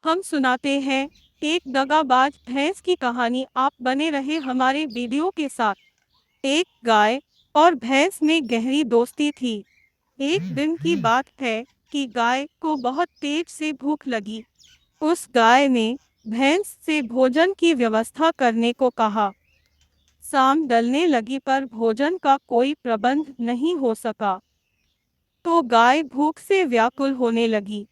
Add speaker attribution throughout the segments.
Speaker 1: हम सुनाते हैं एक दगाबाज भैंस की कहानी। आप बने रहे हमारे वीडियो के साथ। एक गाय और भैंस में गहरी दोस्ती थी। एक दिन की बात है कि गाय को बहुत तेज से भूख लगी। उस गाय ने भैंस से भोजन की व्यवस्था करने को कहा। शाम ढलने लगी पर भोजन का कोई प्रबंध नहीं हो सका, तो गाय भूख से व्याकुल होने लगी।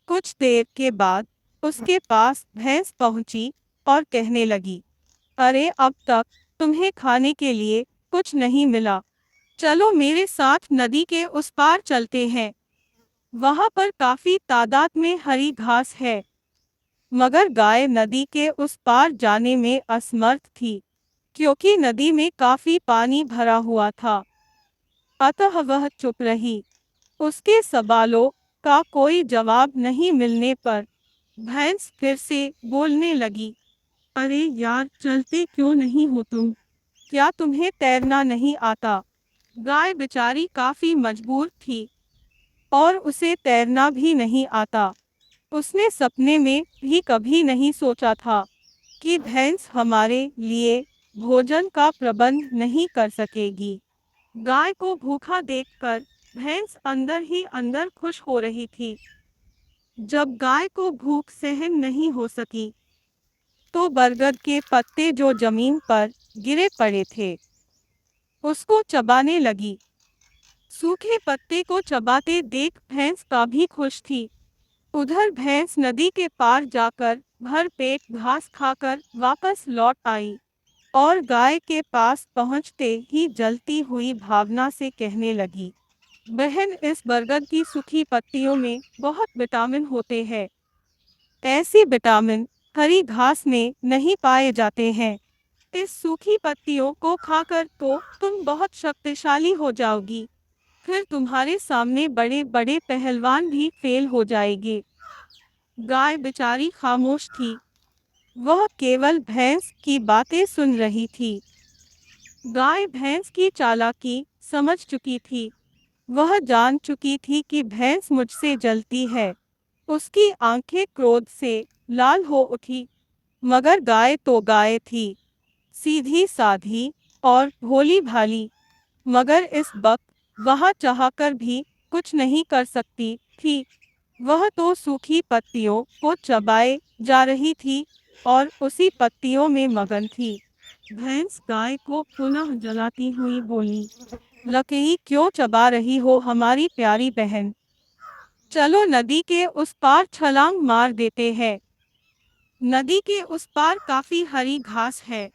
Speaker 1: कुछ देर के बाद उसके पास भैंस पहुंची और कहने लगी, अरे अब तक तुम्हें खाने के लिए कुछ नहीं मिला। चलो मेरे साथ नदी के उस पार चलते हैं। वहां पर काफी तादाद में हरी घास है। मगर गाय नदी के उस पार जाने में असमर्थ थी, क्योंकि नदी में काफी पानी भरा हुआ था। अतः वह चुप रही। उसके सवालों का कोई जवाब नहीं मिलने पर भैंस फिर से बोलने लगी, अरे यार, चलते क्यों नहीं हो तुम? क्या तुम्हें तैरना नहीं आता? गाय बेचारी काफी मजबूर थी और उसे तैरना भी नहीं आता। उसने सपने में भी कभी नहीं सोचा था कि भैंस हमारे लिए भोजन का प्रबंध नहीं कर सकेगी। गाय को भूखा देखकर भैंस अंदर ही अंदर खुश हो रही थी। जब गाय को भूख सहन नहीं हो सकी, तो बरगद के पत्ते जो जमीन पर गिरे पड़े थे, उसको चबाने लगी। सूखे पत्ते को चबाते देख भैंस काफी खुश थी। उधर भैंस नदी के पार जाकर भर पेट घास खाकर वापस लौट आई और गाय के पास पहुंचते ही जलती हुई भावना से कहने लगी, बहन, इस बरगद की सूखी पत्तियों में बहुत विटामिन होते हैं। ऐसी विटामिन हरी घास में नहीं पाए जाते हैं। इस सूखी पत्तियों को खाकर तो तुम बहुत शक्तिशाली हो जाओगी। फिर तुम्हारे सामने बड़े बड़े पहलवान भी फेल हो जाएंगे। गाय बेचारी खामोश थी। वह केवल भैंस की बातें सुन रही थी। गाय भैंस की चालाकी समझ चुकी थी। वह जान चुकी थी कि भैंस मुझसे जलती है। उसकी आंखें क्रोध से लाल हो उठी। मगर गाय तो गाय थी, सीधी साधी और भोली भाली। मगर इस वक्त वह चाहकर भी कुछ नहीं कर सकती थी। वह तो सूखी पत्तियों को चबाए जा रही थी और उसी पत्तियों में मगन थी। भैंस गाय को पुनः जलाती हुई बोली, लकड़ी क्यों चबा रही हो हमारी प्यारी बहन? चलो नदी के उस पार छलांग मार देते हैं। नदी के उस पार काफी हरी घास है।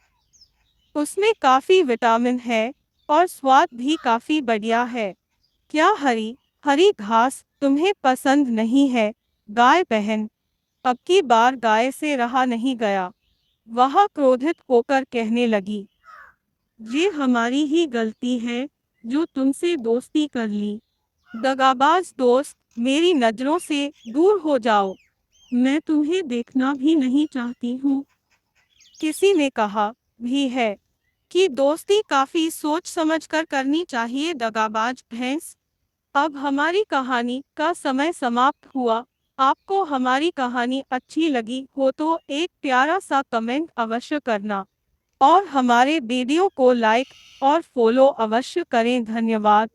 Speaker 1: उसमें काफी विटामिन है और स्वाद भी काफी बढ़िया है। क्या हरी हरी घास तुम्हें पसंद नहीं है गाय बहन? अब की बार गाय से रहा नहीं गया। वह क्रोधित होकर कहने लगी, ये हमारी ही गलती है जो तुमसे दोस्ती कर ली। दगाबाज दोस्त, मेरी नजरों से दूर हो जाओ। मैं तुम्हें देखना भी नहीं चाहती हूँ। किसी ने कहा भी है कि दोस्ती काफी सोच समझकर करनी चाहिए। दगाबाज भैंस, अब हमारी कहानी का समय समाप्त हुआ। आपको हमारी कहानी अच्छी लगी हो तो एक प्यारा सा कमेंट अवश्य करना और हमारे वीडियो को लाइक और फॉलो अवश्य करें। धन्यवाद।